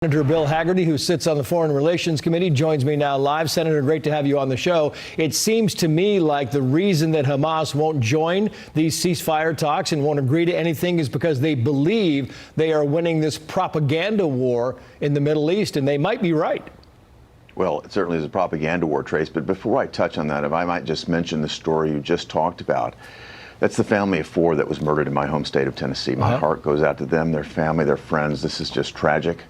Senator Bill Hagerty, who sits on the Foreign Relations Committee, joins me now live. Senator, great to have you on the show. It seems to me like the reason that Hamas won't join these ceasefire talks and won't agree to anything is because they believe they are winning this propaganda war in the Middle East, and they might be right. Well, it certainly is a propaganda war, Trace, but before I touch on that, if I might just mention the story you just talked about. That's the family of four that was murdered in my home state of Tennessee. My heart goes out to them, their family, their friends. This is just tragic.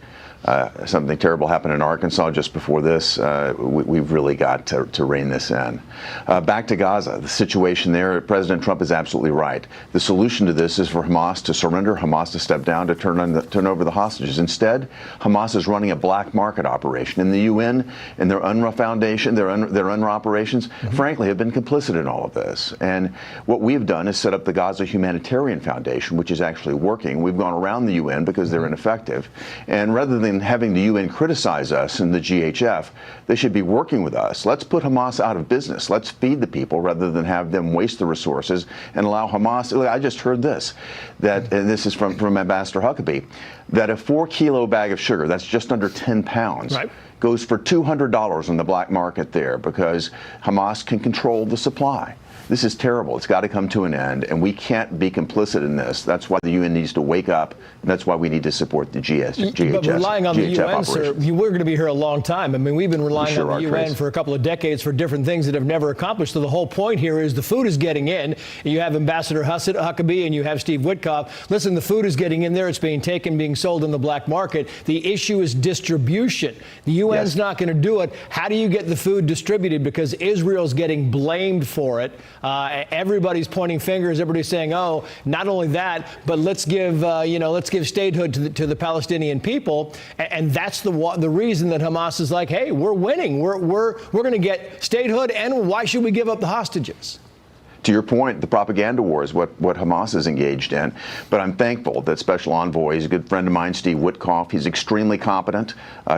Something terrible happened in Arkansas just before this. We've really got to rein this in. Back to Gaza, the situation there, President Trump is absolutely right. The solution to this is for Hamas to surrender, Hamas to step down, to turn over the hostages. Instead, Hamas is running a black market operation. And the UN and their UNRWA Foundation, their UNRWA operations, frankly, have been complicit in all of this. And what we've done is set up the Gaza Humanitarian Foundation, which is actually working. We've gone around the UN because they're ineffective. And rather than having the UN criticize us and the GHF, they should be working with us. Let's put Hamas out of business. Let's feed the people rather than have them waste the resources and allow Hamas. I just heard this, and this is from Ambassador Huckabee, that a 4-kilo bag of sugar, that's just under 10 pounds, goes for $200 on the black market there because Hamas can control the supply. This is terrible. It's got to come to an end, and we can't be complicit in this. That's why the UN needs to wake up, and that's why we need to support the GHS. But relying on the UN, sir, we're going to be here a long time. I mean, we've been relying on the UN for a couple of decades for different things that have never accomplished. So the whole point here is the food is getting in. You have Ambassador Huckabee and you have Steve Witkoff. Listen, the food is getting in there. It's being taken, being sold in the black market. The issue is distribution. The UN's not going to do it. How do you get the food distributed? Because Israel's getting blamed for it. Everybody's pointing fingers. Everybody's saying, "Oh, not only that, but let's give statehood to the Palestinian people." And that's the reason that Hamas is like, "Hey, we're winning. We're going to get statehood, and why should we give up the hostages?" To your point, the propaganda war is what Hamas is engaged in. But I'm thankful that Special Envoy is a good friend of mine, Steve Witkoff. He's extremely competent,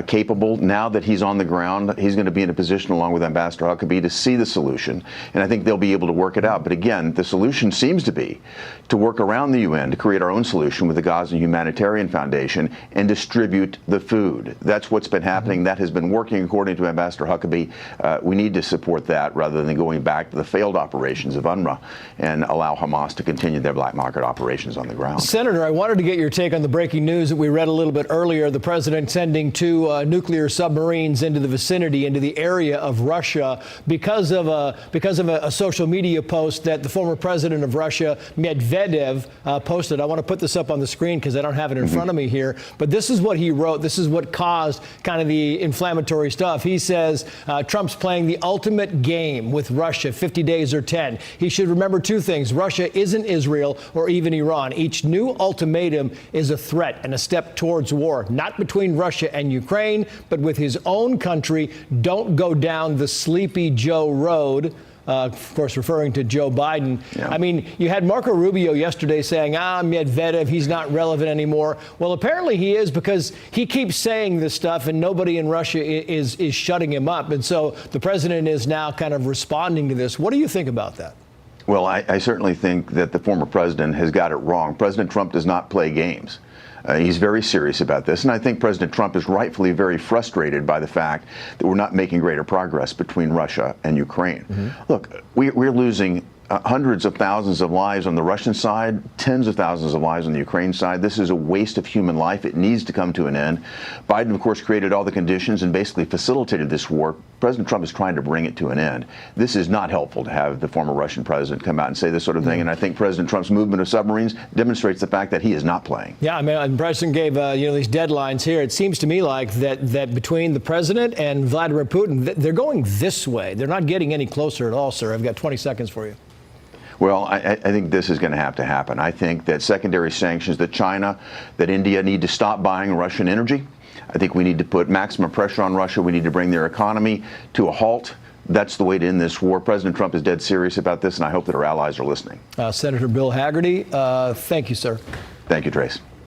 capable. Now that he's on the ground, he's going to be in a position, along with Ambassador Huckabee, to see the solution. And I think they'll be able to work it out. But again, the solution seems to be to work around the UN to create our own solution with the Gaza Humanitarian Foundation and distribute the food. That's what's been happening. That has been working, according to Ambassador Huckabee. We need to support that rather than going back to the failed operations of UNRWA and allow Hamas to continue their black market operations on the ground. Senator, I wanted to get your take on the breaking news that we read a little bit earlier. The president sending 2 nuclear submarines into the vicinity, into the area of Russia, because of a social media post that the former president of Russia, Medvedev, posted. I want to put this up on the screen because I don't have it in front of me here. But this is what he wrote. This is what caused kind of the inflammatory stuff. He says Trump's playing the ultimate game with Russia, 50 days or 10. He should remember 2 things. Russia isn't Israel or even Iran. Each new ultimatum is a threat and a step towards war, not between Russia and Ukraine, but with his own country. Don't go down the Sleepy Joe road. Of course, referring to Joe Biden. I mean, you had Marco Rubio yesterday saying, Medvedev, he's not relevant anymore. Well, apparently he is, because he keeps saying this stuff and nobody in Russia is shutting him up. And so the president is now kind of responding to this. What do you think about that? Well, I certainly think that the former president has got it wrong. President Trump does not play games. He's very serious about this. And I think President Trump is rightfully very frustrated by the fact that we're not making greater progress between Russia and Ukraine. Look, we're losing hundreds of thousands of lives on the Russian side, tens of thousands of lives on the Ukraine side. This is a waste of human life. It needs to come to an end. Biden, of course, created all the conditions and basically facilitated this war. President Trump is trying to bring it to an end. This is not helpful to have the former Russian president come out and say this sort of thing. And I think President Trump's movement of submarines demonstrates the fact that he is not playing. Yeah, I mean, the president gave these deadlines here. It seems to me like that between the president and Vladimir Putin, they're going this way. They're not getting any closer at all, sir. I've got 20 seconds for you. Well, I think this is going to have to happen. I think that secondary sanctions, that China, that India need to stop buying Russian energy. I think we need to put maximum pressure on Russia. We need to bring their economy to a halt. That's the way to end this war. President Trump is dead serious about this, and I hope that our allies are listening. Senator Bill Hagerty, thank you, sir. Thank you, Trace.